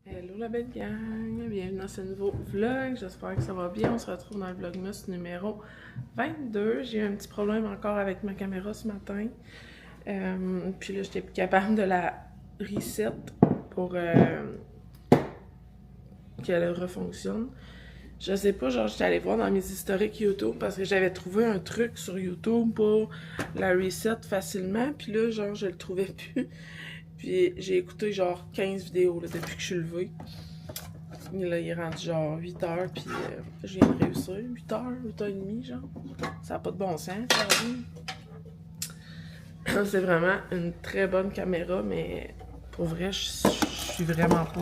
Hello la belle gang, bienvenue dans ce nouveau vlog, j'espère que ça va bien, on se retrouve dans le vlogmas numéro 22. J'ai eu un petit problème encore avec ma caméra ce matin, puis là j'étais plus capable de la reset pour qu'elle refonctionne. Je sais pas, genre j'étais allée voir dans mes historiques YouTube parce que j'avais trouvé un truc sur YouTube pour la reset facilement, puis là genre je le trouvais plus. Puis j'ai écouté genre 15 vidéos là, depuis que je suis levée. Là, il est rendu genre 8 heures, puis je viens de réussir. 8 heures, 8 heures et demie, genre. Ça n'a pas de bon sens, ça. C'est vraiment une très bonne caméra, mais pour vrai, je suis vraiment pas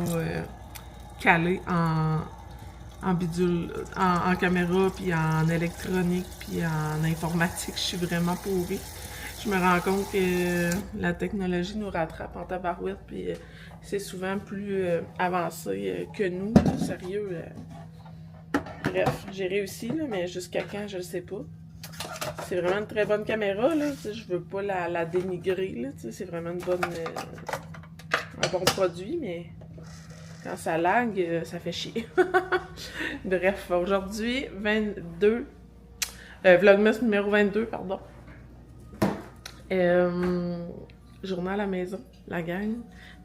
calée en bidule, en caméra, puis en électronique, puis en informatique. Je suis vraiment pourrie. Je me rends compte que la technologie nous rattrape en tabarouette, puis c'est souvent plus avancé que nous. Sérieux. Bref, j'ai réussi, là, mais jusqu'à quand, je le sais pas. C'est vraiment une très bonne caméra, là. Je veux pas la dénigrer, là. C'est vraiment une bonne, un bon produit, mais quand ça lag, ça fait chier. Bref, aujourd'hui, 22, Vlogmas numéro 22, pardon. Journée à la maison, la gang.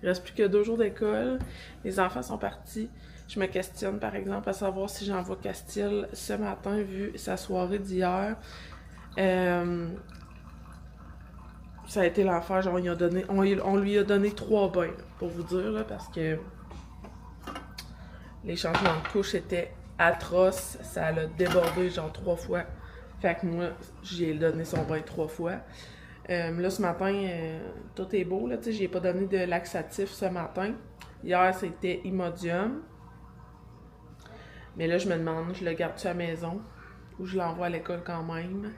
Il reste plus que 2 jours d'école. Les enfants sont partis. Je me questionne, par exemple, à savoir si j'envoie Castille ce matin, vu sa soirée d'hier. Ça a été l'enfer. Genre, on lui a donné 3 bains, pour vous dire, là, parce que les changements de couche étaient atroces. Ça l'a débordé, genre, 3 fois. Fait que moi, j'ai donné son bain 3 fois. Là, ce matin, tout est beau. Là, j'ai pas donné de laxatif ce matin. Hier, c'était Imodium. Mais là, je me demande, je le garde-tu à la maison ou je l'envoie à l'école quand même?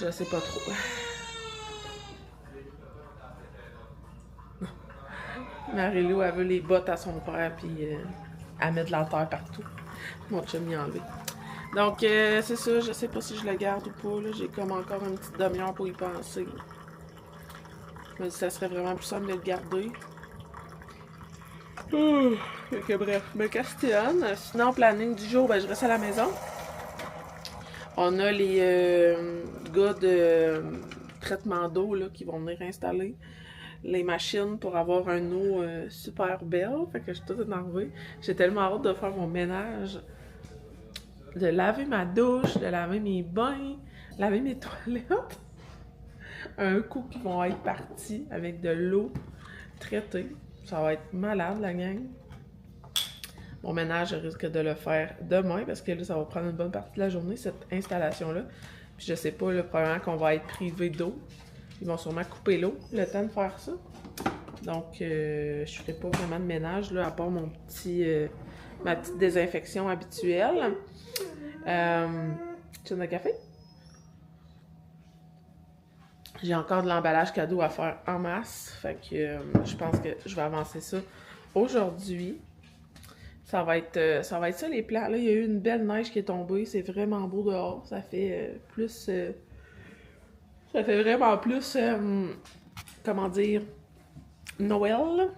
Je sais pas trop. Marie-Lou, elle veut les bottes à son père, puis elle met de la terre partout. Mon chum y a enlevé. Donc, c'est ça, je sais pas si je le garde ou pas. J'ai comme encore une petite demi-heure pour y penser. Je me dis que ça serait vraiment plus simple de le garder. Fait que bref, je me questionne. Sinon, planning du jour, ben, je reste à la maison. On a les gars de traitement d'eau là, qui vont venir installer les machines pour avoir un eau super belle. Fait que je suis toute énervée. J'ai tellement hâte de faire mon ménage, de laver ma douche, de laver mes bains, laver mes toilettes. Un coup qu'ils vont être partis avec de l'eau traitée. Ça va être malade, la gang. Mon ménage, je risque de le faire demain parce que là, ça va prendre une bonne partie de la journée, cette installation-là. Puis je sais pas, là, probablement qu'on va être privé d'eau. Ils vont sûrement couper l'eau, le temps de faire ça. Donc, je ferai pas vraiment de ménage, là, à part ma petite désinfection habituelle. Tu as un café? J'ai encore de l'emballage cadeau à faire en masse. Fait que je pense que je vais avancer ça aujourd'hui. Ça va être ça les plans. Là, il y a eu une belle neige qui est tombée. C'est vraiment beau dehors. Ça fait ça fait vraiment plus, comment dire, Noël.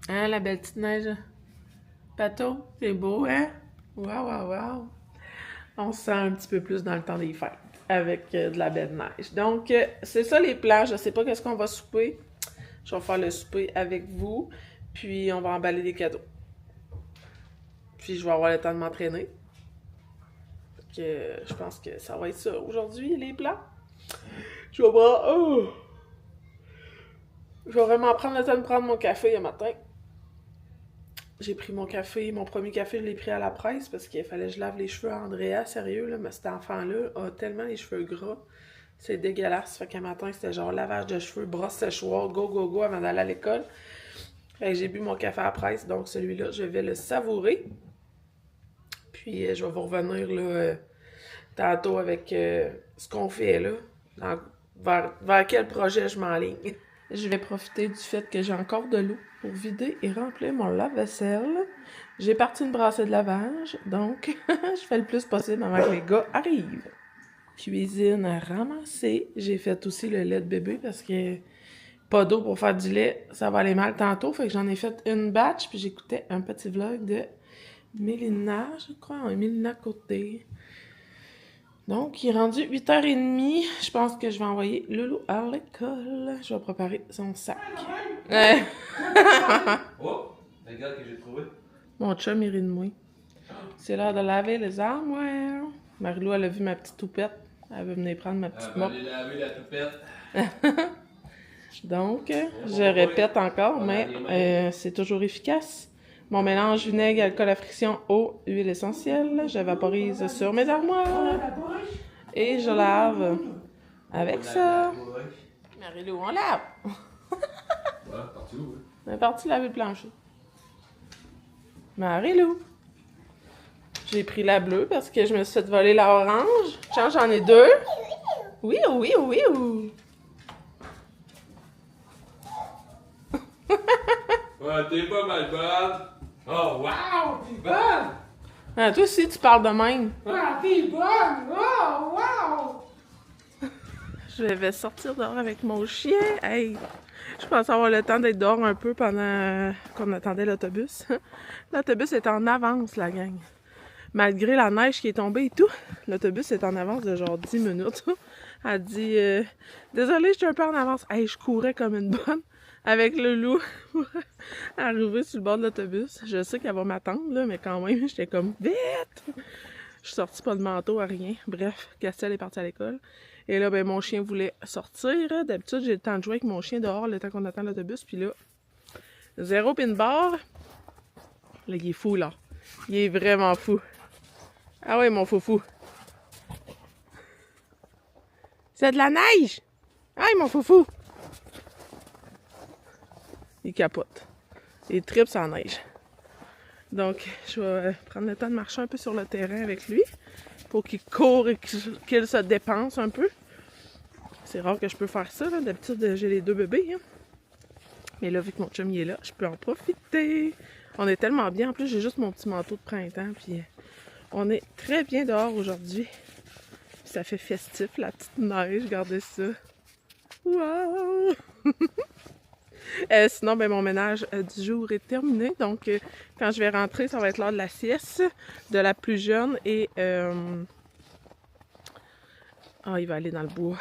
Hein, la belle petite neige? Pato, c'est beau, hein? Waouh, waouh, waouh! On se sent un petit peu plus dans le temps des fêtes avec de la belle neige. Donc, c'est ça les plans. Je sais pas qu'est-ce qu'on va souper. Je vais faire le souper avec vous. Puis, on va emballer des cadeaux. Puis, je vais avoir le temps de m'entraîner. Je pense que ça va être ça aujourd'hui, les plans. Je vais voir. Oh! Je vais vraiment prendre le temps de prendre mon café le matin. J'ai pris mon café, mon premier café, je l'ai pris à la presse parce qu'il fallait que je lave les cheveux à Andrea, sérieux, là, mais cet enfant-là a tellement les cheveux gras. C'est dégueulasse. Fait qu'un matin, c'était genre lavage de cheveux, brosse séchoir, go, go, go avant d'aller à l'école. Fait que j'ai bu mon café à la presse, donc celui-là, je vais le savourer. Puis je vais vous revenir là, tantôt avec ce qu'on fait là, vers quel projet je m'enligne. Je vais profiter du fait que j'ai encore de l'eau pour vider et remplir mon lave-vaisselle. J'ai parti une brassée de lavage, donc je fais le plus possible avant que les gars arrivent. Cuisine à ramasser. J'ai fait aussi le lait de bébé parce que pas d'eau pour faire du lait, ça va aller mal tantôt. Fait que j'en ai fait une batch, puis j'écoutais un petit vlog de Mélina, je crois, Mélina Côté. Donc, il est rendu 8h30. Je pense que je vais envoyer Loulou à l'école. Je vais préparer son sac. Oh! Regarde que j'ai trouvé. Mon chum, il rit de moi. C'est l'heure de laver les armoires. Marie-Lou, elle a vu ma petite toupette. Elle veut venir prendre ma petite mop. Elle va aller laver la toupette. Donc, je répète encore, mais c'est toujours efficace. Mon mélange vinaigre, alcool à friction, eau, huile essentielle. Je vaporise sur mes armoires. Et je lave avec ça. Marie-Lou, on lave. Ouais, parti où? On est parti laver le plancher. Marie-Lou. J'ai pris la bleue parce que je me suis fait voler la orange. J'en ai deux. Oui, oui, oui, oui. Ouais, t'es pas mal bonne. Oh, wow, t'es bonne. Ah, toi aussi, tu parles de même. Ah, t'es bonne. Oh, wow. Je vais sortir dehors avec mon chien. Hey, je pense avoir le temps d'être dehors un peu pendant qu'on attendait l'autobus. L'autobus est en avance, la gang. Malgré la neige qui est tombée et tout, l'autobus est en avance de genre 10 minutes. Elle dit désolée, je suis un peu en avance. Hey, je courais comme une bonne avec le loup pour arriver sur le bord de l'autobus. Je sais qu'elle va m'attendre, là, mais quand même, j'étais comme vite! Je suis sortie pas de manteau à rien. Bref, Castel est parti à l'école. Et là, ben, mon chien voulait sortir. D'habitude, j'ai le temps de jouer avec mon chien dehors le temps qu'on attend l'autobus. Puis là, zéro pin bar. Là, il est fou, là. Il est vraiment fou. Ah ouais, mon foufou. C'est de la neige! Aïe, mon foufou! Il capote. Il tripe sans neige. Donc, je vais prendre le temps de marcher un peu sur le terrain avec lui pour qu'il court et qu'il se dépense un peu. C'est rare que je peux faire ça. D'habitude, j'ai les deux bébés. Hein. Mais là, vu que mon chum il est là, je peux en profiter. On est tellement bien. En plus, j'ai juste mon petit manteau de printemps. Puis, on est très bien dehors aujourd'hui. Ça fait festif, la petite neige. Regardez ça. Wow! Sinon, ben, mon ménage du jour est terminé. Donc, quand je vais rentrer, ça va être l'heure de la sieste de la plus jeune. Et... il va aller dans le bois.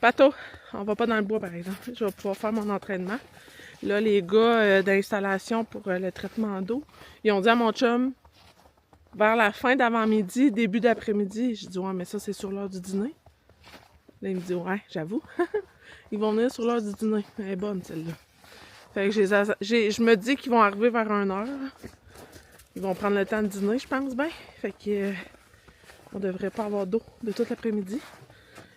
Pato, on va pas dans le bois, par exemple. Je vais pouvoir faire mon entraînement. Là, les gars d'installation pour le traitement d'eau, ils ont dit à mon chum, vers la fin d'avant-midi, début d'après-midi, je dis, ouais, mais ça, c'est sur l'heure du dîner. Là, il me dit, ouais, j'avoue. Ils vont venir sur l'heure du dîner. Elle est bonne, celle-là. Fait que je me dis qu'ils vont arriver vers 1h. Ils vont prendre le temps de dîner, je pense bien. Fait que on devrait pas avoir d'eau de toute l'après-midi.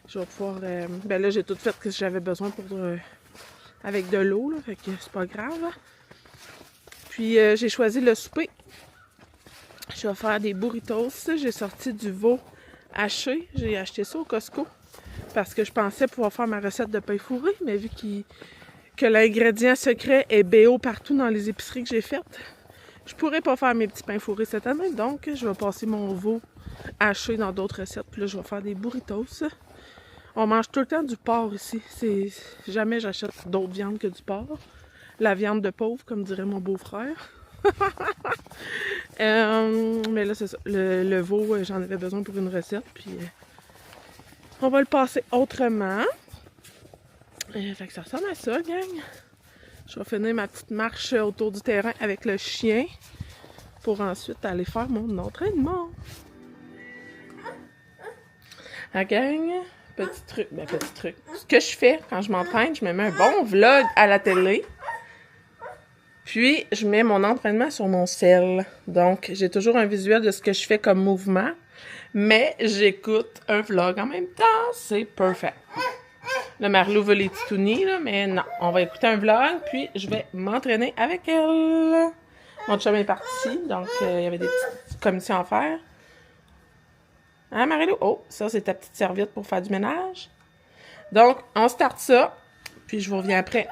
Je vais pouvoir... ben là, j'ai tout fait ce que j'avais besoin pour avec de l'eau, là. Fait que c'est pas grave. Là. Puis, j'ai choisi le souper. Je vais faire des burritos. J'ai sorti du veau haché. J'ai acheté ça au Costco. Parce que je pensais pouvoir faire ma recette de pain fourré, mais vu que l'ingrédient secret est BO partout dans les épiceries que j'ai faites, je pourrais pas faire mes petits pains fourrés cette année. Donc, je vais passer mon veau haché dans d'autres recettes. Puis là, je vais faire des burritos. On mange tout le temps du porc ici. Jamais j'achète d'autres viandes que du porc. La viande de pauvre, comme dirait mon beau-frère. Mais là, c'est ça. Le veau, j'en avais besoin pour une recette. Puis... on va le passer autrement. Fait que ça ressemble à ça, gang. Je vais finir ma petite marche autour du terrain avec le chien pour ensuite aller faire mon entraînement. La gang, petit truc. Ben, petit truc. Ce que je fais quand je m'entraîne, je me mets un bon vlog à la télé. Puis, je mets mon entraînement sur mon cell. Donc, j'ai toujours un visuel de ce que je fais comme mouvement. Mais j'écoute un vlog en même temps. C'est parfait. Le Marie-Lou veut les titounis, là, mais non. On va écouter un vlog, puis je vais m'entraîner avec elle. Mon chum est parti, donc il y avait des petites commissions à faire. Hein, Marie-Lou? Oh, ça, c'est ta petite serviette pour faire du ménage. Donc, on start ça, puis je vous reviens après.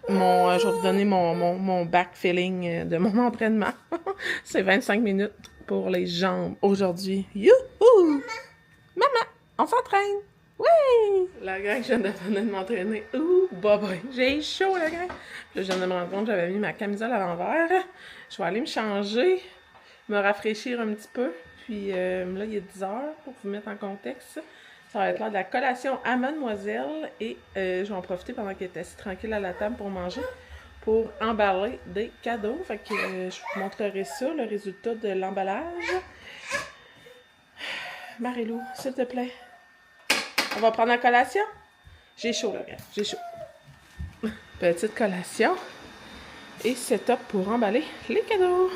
Je vais vous donner mon back feeling de mon entraînement. C'est 25 minutes pour les jambes aujourd'hui. Youhou! Maman, on s'entraîne! Oui! La gang, je viens de venir de m'entraîner. Ouh, bye. J'ai chaud, la gang. Là, je viens de me rendre compte que j'avais mis ma camisole à l'envers. Je vais aller me changer, me rafraîchir un petit peu. Puis là, il est 10 h pour vous mettre en contexte. Ça va être l'heure de la collation à mademoiselle. Et je vais en profiter pendant qu'elle est assise tranquille à la table pour manger, pour emballer des cadeaux. Fait que je vous montrerai ça, le résultat de l'emballage. Marie-Lou, s'il te plaît. On va prendre la collation? J'ai chaud, là, gars. J'ai chaud. Petite collation. Et setup pour emballer les cadeaux.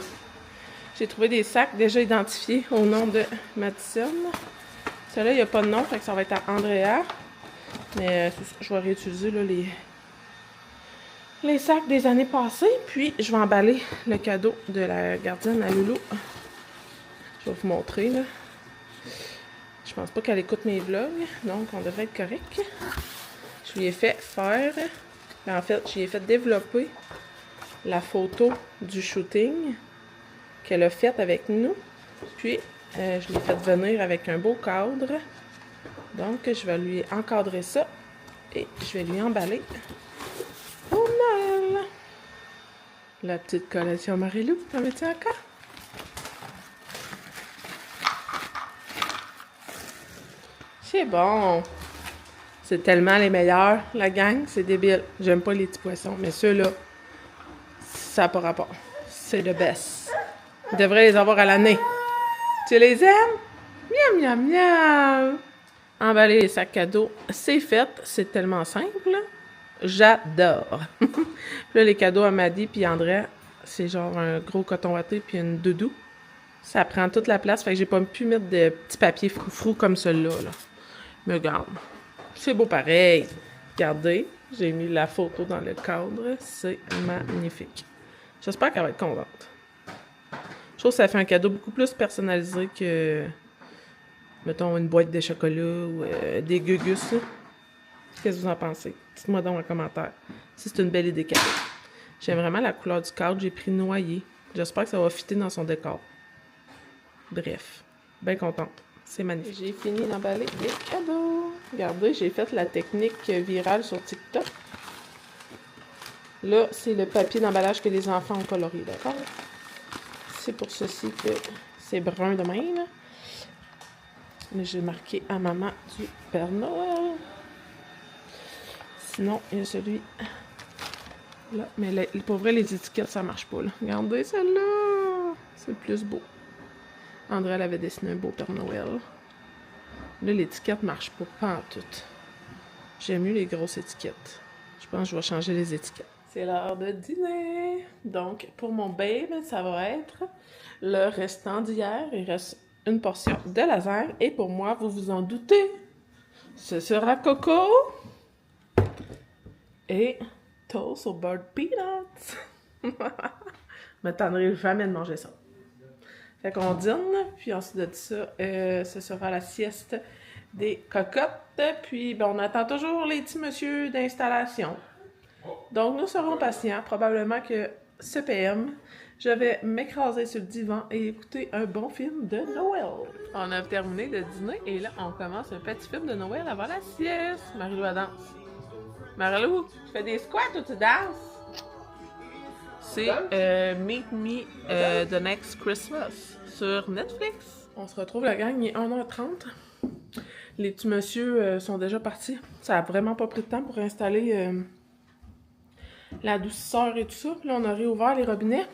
J'ai trouvé des sacs déjà identifiés au nom de Madison. Celui-là, il n'y a pas de nom, fait que ça va être à Andrea. Mais je vais réutiliser là, les sacs des années passées. Puis, je vais emballer le cadeau de la gardienne à Loulou. Je vais vous montrer, là. Je pense pas qu'elle écoute mes vlogs, donc on devrait être correct. Je lui ai fait faire, en fait, je lui ai fait développer la photo du shooting qu'elle a faite avec nous. Puis, je l'ai fait venir avec un beau cadre. Donc, je vais lui encadrer ça et je vais lui emballer pour Noël. La petite collation Marie-Lou, t'en veux-tu encore? C'est bon. C'est tellement les meilleurs, la gang. C'est débile. J'aime pas les petits poissons, mais ceux-là, ça n'a pas rapport. C'est le best. Ils devraient les avoir à l'année. Tu les aimes? Miam, miam, miam. Emballer les sacs cadeaux, c'est fait. C'est tellement simple. J'adore. Puis là, les cadeaux à Maddy puis André, c'est genre un gros coton watté puis une doudou. Ça prend toute la place, fait que j'ai pas pu mettre de petits papiers froufrous comme celui-là, là. Mais regarde, c'est beau pareil. Regardez, j'ai mis la photo dans le cadre. C'est magnifique. J'espère qu'elle va être contente. Je trouve que ça fait un cadeau beaucoup plus personnalisé que, mettons, une boîte de chocolat ou des gugus. Qu'est-ce que vous en pensez? Dites-moi dans les commentaires si c'est une belle idée cadeau. J'aime vraiment la couleur du cadre. J'ai pris noyer. J'espère que ça va fitter dans son décor. Bref, bien contente. C'est magnifique. J'ai fini d'emballer les cadeaux. Regardez, j'ai fait la technique virale sur TikTok. Là, c'est le papier d'emballage que les enfants ont coloré, d'accord? C'est pour ceci que c'est brun de même. Mais j'ai marqué à maman du Père Noël. Sinon, il y a celui là. Mais pour vrai, les étiquettes, ça marche pas, là. Regardez celle-là. C'est le plus beau. André, elle avait dessiné un beau Père Noël. Là, l'étiquette marche pas en tout. J'aime mieux les grosses étiquettes. Je pense que je vais changer les étiquettes. C'est l'heure de dîner. Donc, pour mon babe, ça va être le restant d'hier. Il reste une portion de lasagne. Et pour moi, vous vous en doutez, ce sera coco et toast au beurre de peanuts. Je m'attendrai jamais de manger ça. Fait qu'on dîne, puis ensuite de ça, ce sera la sieste des cocottes. Puis, ben, on attend toujours les petits messieurs d'installation. Donc, nous serons patients. Probablement que ce PM, je vais m'écraser sur le divan et écouter un bon film de Noël. On a terminé de dîner et là, on commence un petit film de Noël avant la sieste. Marie-Lou, elle danse. Marie-Lou, tu fais des squats ou tu danses? C'est Meet Me the Next Christmas sur Netflix. On se retrouve, la gang, il est 1h30. Les petits messieurs sont déjà partis. Ça a vraiment pas pris de temps pour installer l'adoucisseur et tout ça. Puis là, on a réouvert les robinets.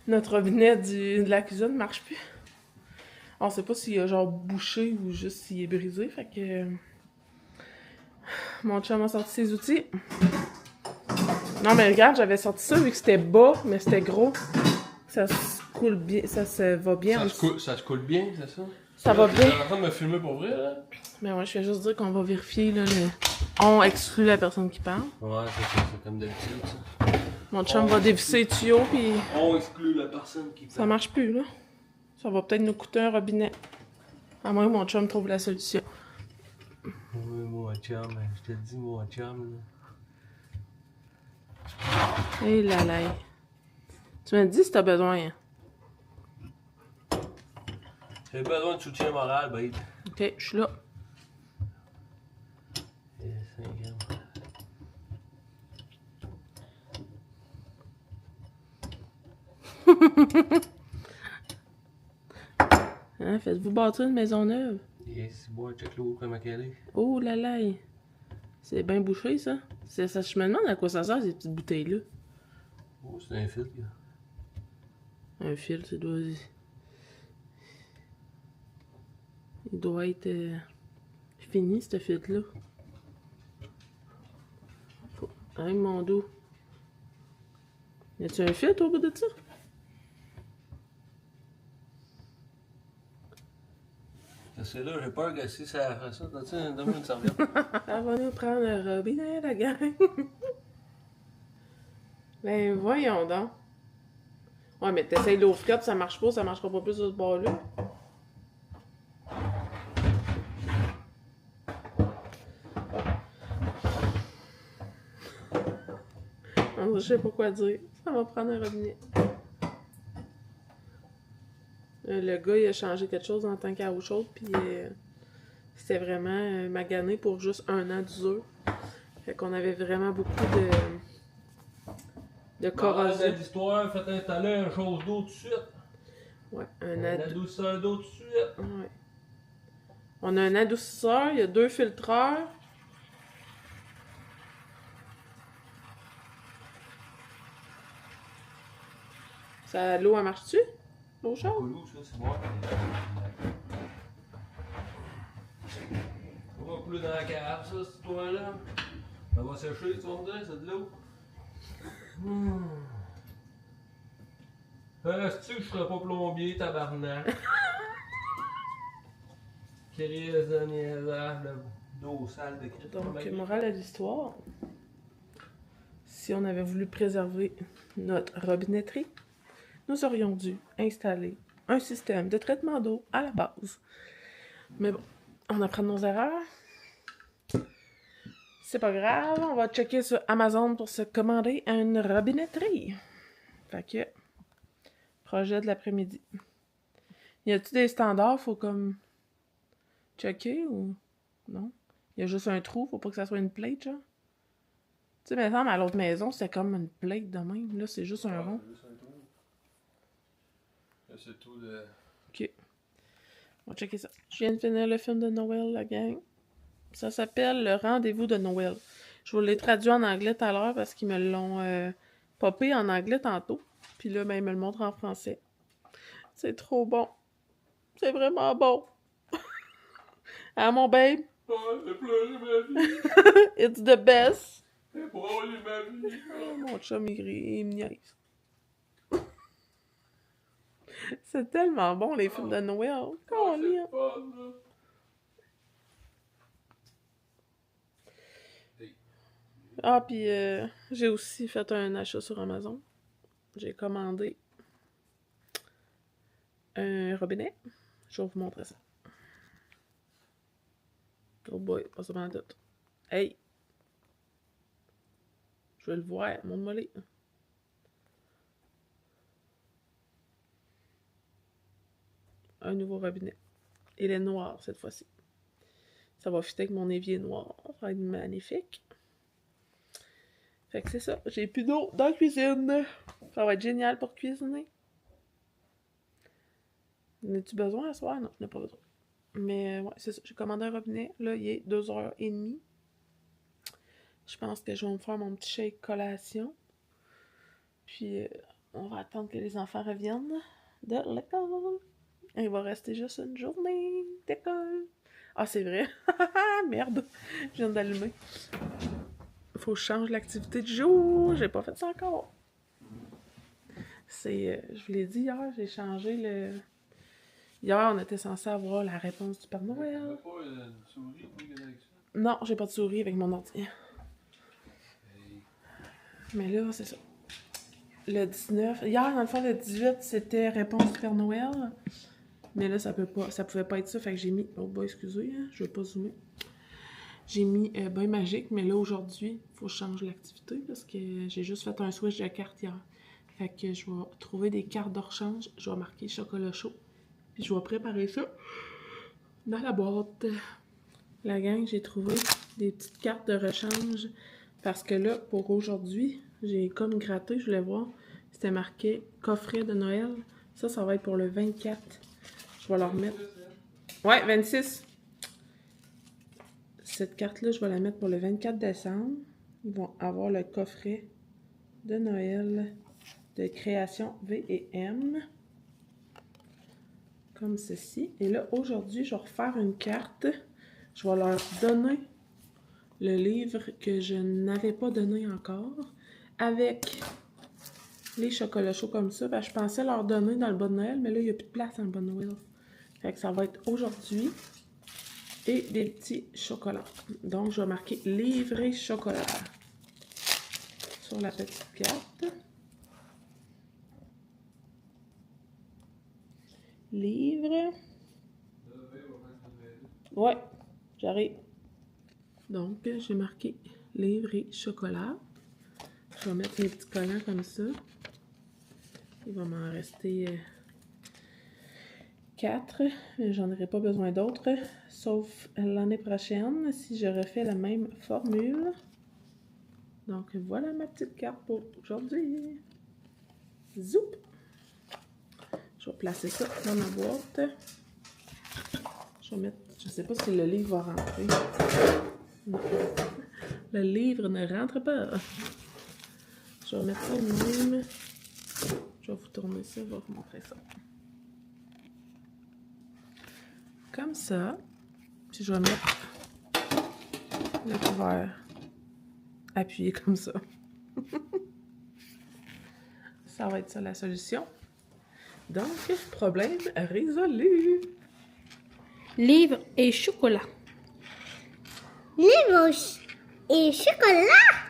Notre robinet de la cuisine ne marche plus. On sait pas s'il a genre bouché ou juste s'il est brisé. Fait que mon chum a sorti ses outils. Non, mais regarde, j'avais sorti ça vu que c'était bas, mais c'était gros. Ça se coule bien, ça se va bien. Ça se coule bien, c'est ça? Ça va bien. T'es en train de me filmer pour vrai, là? Mais ouais, je vais juste dire qu'on va vérifier, là, on exclut la personne qui parle. Ouais, c'est comme d'habitude, ça. Mon chum va dévisser les tuyaux, puis On exclut la personne qui parle. ça marche plus, là. Ça va peut-être nous coûter un robinet. À moins que mon chum trouve la solution. Oui, mon chum, je te dis, mon chum, là. Hé là là. Tu m'as dit si t'as besoin. Hein? J'ai besoin de soutien moral, babe. Ok, je suis là. Hein, faites-vous bâtir une maison neuve? Et c'est bon, check l'eau comme elle est. Oh là là! C'est bien bouché, ça. Ça. Je me demande à quoi ça sert, ces petites bouteilles-là. Oh, c'est un fil, là. Un fil, ça doit... Il doit être fini, ce fil-là. Hein, mon dos. Y a-tu un fil au bout de ça? C'est là, j'ai peur que si ça fait ça, donne-moi une serviette. Elle va nous prendre le robinet, la gang. Ben, voyons donc. Ouais, mais t'essayes l'eau frette, ça marchera pas plus de ce bord-là. Je sais pas quoi dire. Ça va prendre un robinet. Le gars, il a changé quelque chose en tant qu'à autre chose, puis c'était vraiment magané pour juste 1 an d'usure. Fait qu'on avait vraiment beaucoup de corrosion. L'histoire, faites installer une chose d'eau tout de suite. Ouais, Un adoucisseur d'eau tout de suite. Ouais. On a un adoucisseur, il y a 2 filtreurs. Ça, l'eau, elle marche-tu? L'eau chaude? L'eau, ça, c'est bon. On va couler dans la cave, ça, cette histoire-là. Ça va sécher, tu vas me dire, c'est de l'eau. Est-ce que je serais pas plombier, tabarnak? Crise de niaisage, d'eau sale de Christ. Donc, morale de l'histoire. Si on avait voulu préserver notre robinetterie, nous aurions dû installer un système de traitement d'eau à la base. Mais bon, on apprend de nos erreurs. C'est pas grave, on va checker sur Amazon pour se commander une robinetterie. Fait que, projet de l'après-midi. Y a-t-il des standards, faut comme checker ou non? Y a juste un trou, faut pas que ça soit une plate, genre? Tu sais, mais à l'autre maison, c'était comme une plate de même. Là, c'est juste un rond. C'est tout de... Ok. On va checker ça. Je viens de finir le film de Noël, la gang. Ça s'appelle Le Rendez-vous de Noël. Je vous l'ai traduit en anglais tout à l'heure parce qu'ils me l'ont popé en anglais tantôt. Puis là, ben, ils me le montrent en français. C'est trop bon. C'est vraiment bon. Hein, mon babe? Oh, j'ai pleuré ma vie. It's the best. J'ai brûlé ma vie. Oh, mon chum, il me niaise. C'est tellement bon, les films de Noël. Oh, c'est fun, là. Ah, puis j'ai aussi fait un achat sur Amazon. J'ai commandé un robinet. Je vais vous montrer ça. Oh boy, pas ça pendant tout. Hey! Je veux le voir, montre-moi les. Un nouveau robinet. Il est noir cette fois-ci. Ça va fitter avec mon évier noir. Ça va être magnifique. Fait que c'est ça. J'ai plus d'eau dans la cuisine. Ça va être génial pour cuisiner. En as-tu besoin à soir? Non, je n'ai pas besoin. Mais ouais, c'est ça. J'ai commandé un robinet. Là, il est 2h30. Je pense que je vais me faire mon petit shake collation. Puis, on va attendre que les enfants reviennent de l'école. Il va rester juste une journée d'école. Ah, c'est vrai. Merde. Je viens d'allumer. Faut que je change l'activité du jour. J'ai pas fait ça encore. C'est... je vous l'ai dit hier, j'ai changé le... Hier, on était censé avoir la réponse du Père Noël. T'as pas une souris avec ça? Non, j'ai pas de souris avec mon ordi. Mais là, c'est ça. Le 19... Hier, dans le fond, le 18, c'était réponse du Père Noël. Mais là, ça pouvait pas être ça. Fait que j'ai mis... Oh, bah, excusez, hein, je vais pas zoomer. J'ai mis bain magique, mais là, aujourd'hui, il faut que je change l'activité parce que j'ai juste fait un switch de carte hier. Fait que je vais trouver des cartes de rechange. Je vais marquer chocolat chaud. Puis je vais préparer ça dans la boîte. La gang, j'ai trouvé des petites cartes de rechange. Parce que là, pour aujourd'hui, j'ai comme gratté, je voulais voir. C'était marqué coffret de Noël. Ça va être pour le 24. Je vais leur mettre... Ouais, 26. Cette carte-là, je vais la mettre pour le 24 décembre. Ils vont avoir le coffret de Noël de création V&M. Comme ceci. Et là, aujourd'hui, je vais refaire une carte. Je vais leur donner le livre que je n'avais pas donné encore avec les chocolats chauds comme ça. Ben, je pensais leur donner dans le bas de Noël, mais là, il n'y a plus de place dans le bas de Noël. Fait que ça va être aujourd'hui. Et des petits chocolats. Donc, je vais marquer livré chocolat sur la petite carte. Livre. Ouais, j'arrive. Donc, j'ai marqué livre et chocolat. Je vais mettre mes petits collants comme ça. Il va m'en rester 4. J'en aurai pas besoin d'autres, sauf l'année prochaine, si je refais la même formule. Donc, voilà ma petite carte pour aujourd'hui. Zoup! Je vais placer ça dans ma boîte. Je vais mettre... Je sais pas si le livre va rentrer. Non. Le livre ne rentre pas. Je vais mettre ça de même. Je vais vous tourner ça, je vais vous montrer ça. Comme ça. Puis je vais mettre le couvert appuyé comme ça. Ça va être ça la solution. Donc, problème résolu. Livre et chocolat. Livre et chocolat.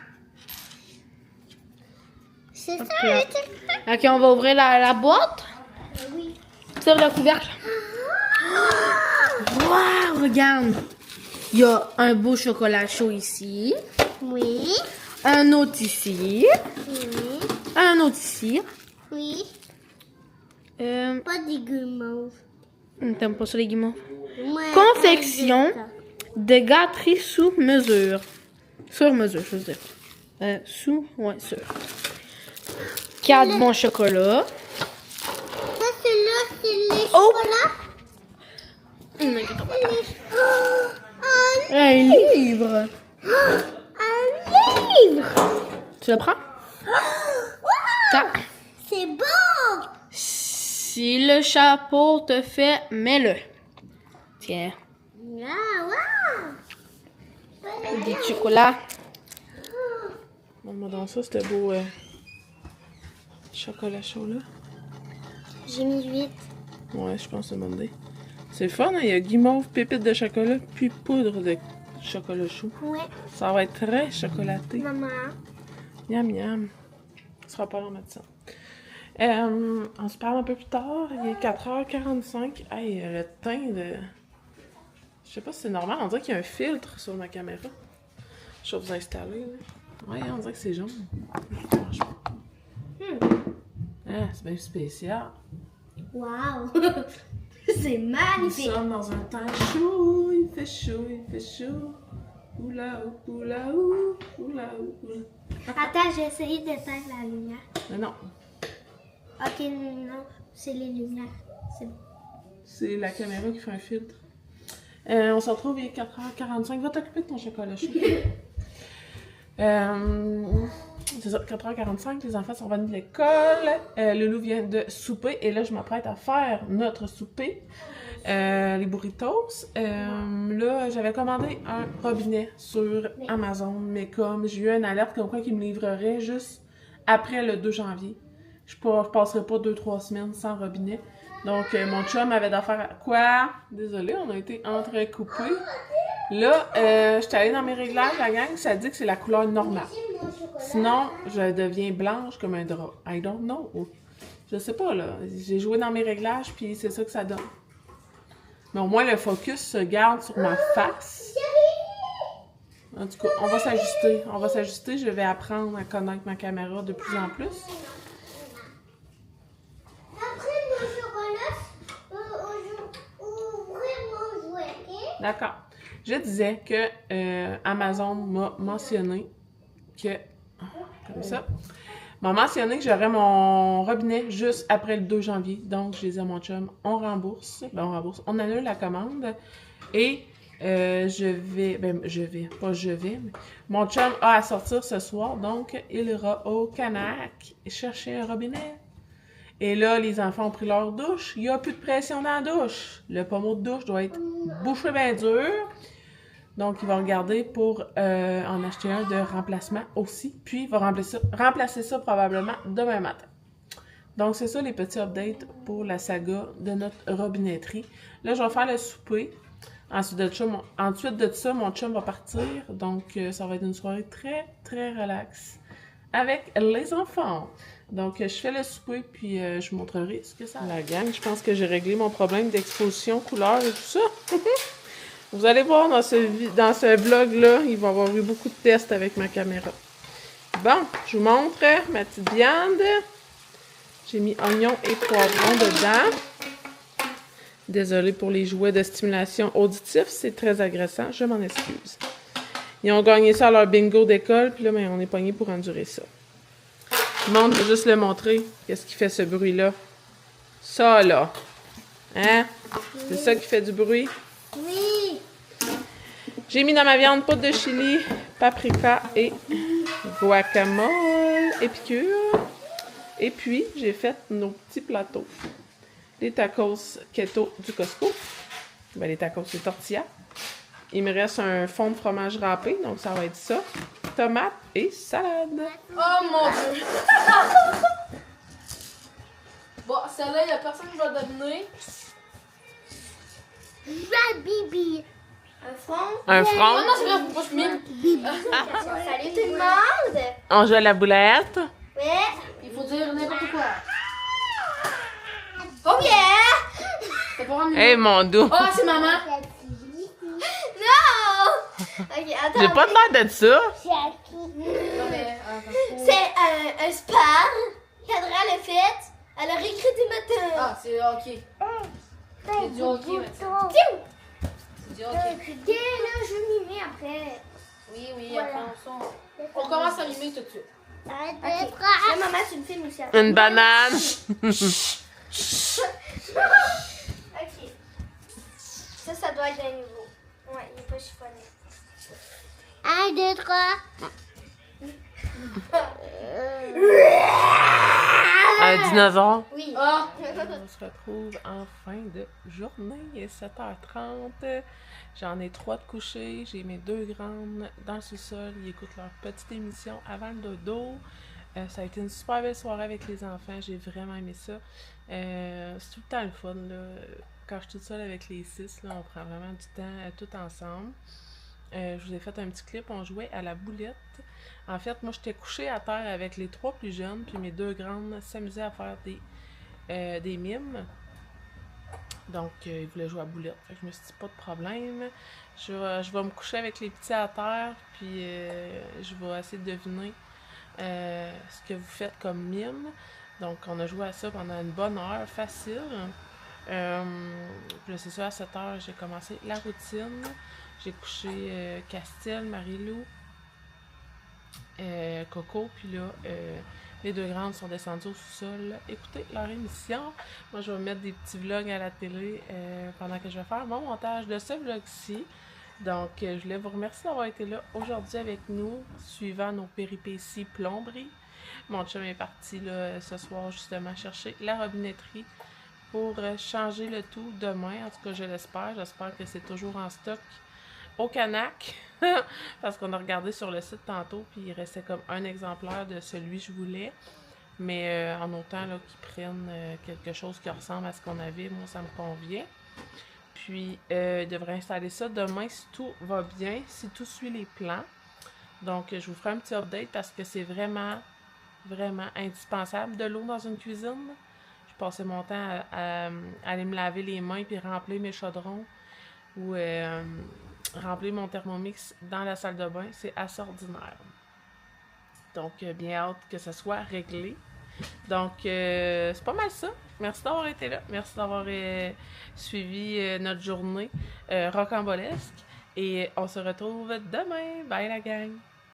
C'est ça Là. le truc? Ok, on va ouvrir la boîte. Oui. Tire le couvercle. Waouh, regarde. Il y a un beau chocolat chaud ici. Oui. Un autre ici. Oui. Un autre ici. Oui. Pas des guimauves. T'aimes pas ça les guimauves? Moi, Confection de gâterie sous mesure. Sur mesure, je veux dire. Ouais, sur. 4 bons chocolats. Ça, c'est les Oh! chocolats. Un livre. Un livre. Tu le prends? Tac. C'est beau. Si le chapeau te fait, mets-le. Tiens, Ah, wow. du chocolat. Montre-moi donc ça, c'était beau chocolat chaud là. J'ai mis 8. Ouais, je pense que c'est une bonne idée. C'est fun, hein? Il y a guimauve, pépites de chocolat, puis poudre de chocolat chaud. Ouais. Ça va être très chocolaté. Maman. Miam, miam. Ce sera pas long, mettre ça. On se parle un peu plus tard. Il est 4h45. Hey, le teint de... Je sais pas si c'est normal. On dirait qu'il y a un filtre sur ma caméra. Je vais vous installer. Là. Ouais, on dirait que c'est jaune. Ah, c'est bien spécial. Wow. C'est Nous magnifique. sommes dans un temps chaud. Il fait chaud, il fait chaud. Oula, oula, oula, oula, oula. Attends, j'ai essayé d'éteindre la lumière. Mais non, Ok, non, c'est les lumières. C'est bon. c'est la caméra qui fait un filtre. On se retrouve, il est 4h45. Va t'occuper de ton chocolat chaud. C'est ça, 4h45, les enfants sont venus de l'école. Loulou vient de souper et là, je m'apprête à faire notre souper. Les burritos. Là, j'avais commandé un robinet sur Amazon, mais comme j'ai eu une alerte comme quoi qu'il me livrerait juste après le 2 janvier. Je passerai pas 2-3 semaines sans robinet. Donc, mon chum avait d'affaires à... Quoi? Désolée, on a été entrecoupés. Là, je suis allée dans mes réglages, la gang, ça dit que c'est la couleur normale. Sinon, je deviens blanche comme un drap. I don't know. Je sais pas, là. J'ai joué dans mes réglages, puis c'est ça que ça donne. Mais au moins, le focus se garde sur ma face. En tout cas, on va s'ajuster. On va s'ajuster. Je vais apprendre à connaître ma caméra de plus en plus. Après le chocolat, ouvrir mon jouet, ok? D'accord. Je disais que Amazon m'a mentionné que... Comme ça. M'a mentionné que j'aurais mon robinet juste après le 2 janvier. Donc, je disais à mon chum, on rembourse. Ben, on rembourse. On annule la commande. Et mais mon chum a à sortir ce soir. Donc, il ira au Canac chercher un robinet. Et là, les enfants ont pris leur douche. Il n'y a plus de pression dans la douche. Le pommeau de douche doit être bouché bien dur. Donc, il va regarder pour en acheter un de remplacement aussi. Puis, il va remplacer ça probablement demain matin. Donc, c'est ça les petits updates pour la saga de notre robinetterie. Là, je vais faire le souper. Ensuite de ça, mon chum va partir. Donc, ça va être une soirée très, très relaxe avec les enfants. Donc, je fais le souper, puis je vous montrerai ce que ça a. La gang, je pense que j'ai réglé mon problème d'exposition, couleur et tout ça. Vous allez voir dans ce vlog-là, il va y avoir eu beaucoup de tests avec ma caméra. Bon, je vous montre ma petite viande. J'ai mis oignons et poivrons dedans. Désolée pour les jouets de stimulation auditive, c'est très agressant, je m'en excuse. Ils ont gagné ça à leur bingo d'école, puis là, ben, on est pognés pour endurer ça. Je vais juste le montrer, qu'est-ce qui fait ce bruit-là. Ça, là. Hein? C'est ça qui fait du bruit? Oui. J'ai mis dans ma viande poudre de chili, paprika et guacamole, épicure. Et puis, j'ai fait nos petits plateaux. Les tacos keto du Costco. Ben, les tacos, c'est tortilla. Il me reste un fond de fromage râpé, donc ça va être ça. Tomates et salade. Oh mon Dieu! Bon, celle-là, il n'y a personne qui va deviner. Bibi. Un front. Un Oh front. non, c'est vrai, faut pas que je mime. Salut tout le monde. On joue à la boulette. Ouais. Il faut dire n'importe quoi. Oh yeah. C'est pas mimer. Hey, mon doux. Oh, c'est maman. Non. Ok, attends. J'ai pas l'air de ça. Non, mais, C'est un spam qu'Adra l'a fait. Elle a réécrit des matins. Ah, c'est ok. C'est du hockey, maintenant. C'est du hockey. Ok, là, je vais mimer après. Oui, oui, Voilà. après on commence à mimer tout de suite. Ok. Là, maman, tu me filmes aussi. Une banane. Ok. Ça doit être un nouveau. Ouais, il n'est pas chiffonné. 1, 2, 3. Un dinosaure. Oui. Ah! On se retrouve en fin de journée. Il est 7h30. J'en ai 3 de couchés. J'ai mes 2 grandes dans le sous-sol. Ils écoutent leur petite émission avant le dodo. Ça a été une super belle soirée avec les enfants. J'ai vraiment aimé ça. C'est tout le temps le fun, là. Quand je suis toute seule avec les 6, là, on prend vraiment du temps tout ensemble. Je vous ai fait un petit clip. On jouait à la boulette. En fait, moi, j'étais couchée à terre avec les 3 plus jeunes, puis mes 2 grandes s'amusaient à faire des mimes. Donc, ils voulaient jouer à boulette. Fait que je me suis dit, pas de problème. Je vais me coucher avec les petits à terre, puis je vais essayer de deviner ce que vous faites comme mime. Donc, on a joué à ça pendant une bonne heure, facile. Puis là, c'est ça, à 7 heures, j'ai commencé la routine. J'ai couché Castille, Marie-Lou, Coco, puis là, les 2 grandes sont descendues au sous-sol. Écoutez leur émission. Moi, je vais mettre des petits vlogs à la télé pendant que je vais faire mon montage de ce vlog-ci. Donc, je voulais vous remercier d'avoir été là aujourd'hui avec nous, suivant nos péripéties plomberie. Mon chum est parti là, ce soir justement chercher la robinetterie pour changer le tout demain. En tout cas, je l'espère. J'espère que c'est toujours en stock au Canac. Parce qu'on a regardé sur le site tantôt, puis il restait comme un exemplaire de celui que je voulais. Mais en autant là, qu'ils prennent quelque chose qui ressemble à ce qu'on avait, moi ça me convient. Puis il devrait installer ça demain si tout va bien, si tout suit les plans. Donc je vous ferai un petit update parce que c'est vraiment, vraiment indispensable de l'eau dans une cuisine. Je passais mon temps à aller me laver les mains puis remplir mes chaudrons ou remplir mon Thermomix dans la salle de bain, c'est assez ordinaire. Donc, bien hâte que ça soit réglé. Donc, c'est pas mal ça. Merci d'avoir été là. Merci d'avoir suivi notre journée rocambolesque. Et on se retrouve demain. Bye la gang!